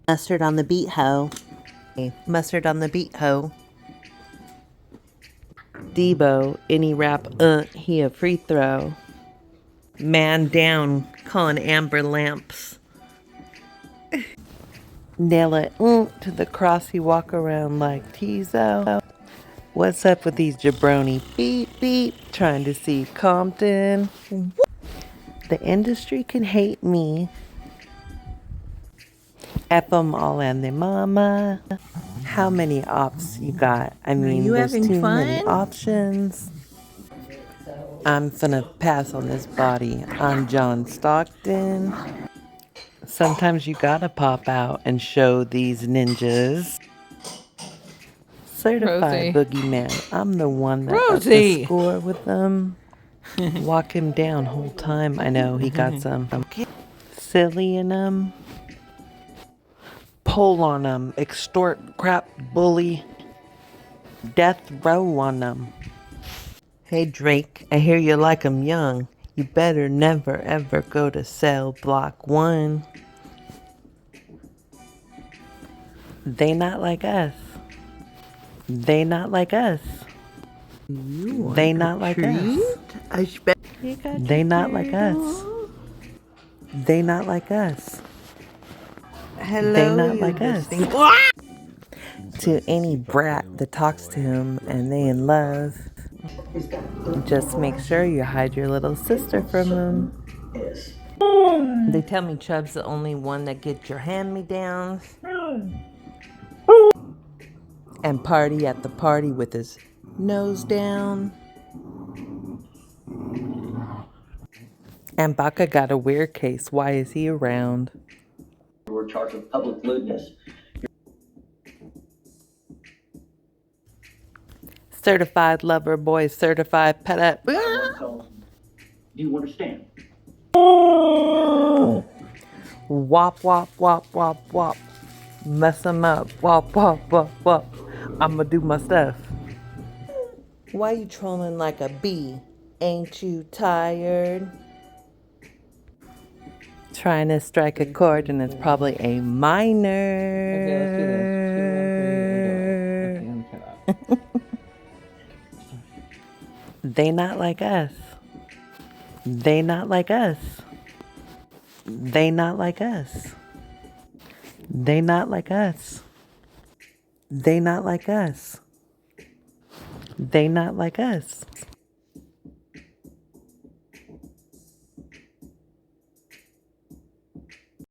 Mustard on the beat, ho. Mustard on the beat, ho. Debo, any rap, he a free throw. Man down, calling Amber Lamps. Nail it, to the cross, he walk around like Tizo. What's up with these jabroni? Beep, beep, trying to see Compton. The industry can hate me. F them all and their mama. How many ops you got? I mean, there's too many options. I'm finna pass on this body. I'm John Stockton. Sometimes you gotta pop out and show these ninjas. Certified boogeyman. I'm the one that up the score with them. Walk him down whole time. I know he got some silly in him. Pull on them. Extort, crap, bully. Death row on them. Hey Drake, I hear you like 'em young. You better never ever go to cell block 1. They not like us. They not like us. They not like us. They not like us. They not like us. Hello, they not like us. To any brat that talks to him and they in love, just make sure you hide your little sister from him. They tell me Chubb's the only one that gets your hand-me-downs. And party at the party with his nose down. And Baca got a weird case. Why is he around? You were charged with public lewdness. Certified lover boy, certified pet up. Do you understand? Wop, wop, wop, wop, wop. Mess him up. Wop, wop, wop, wop. I'ma do my stuff. Why you trolling like a bee? Ain't you tired? Trying to strike a chord and it's probably a minor. They not like us. They not like us. They not like us. They not like us. They not like us. They not like us.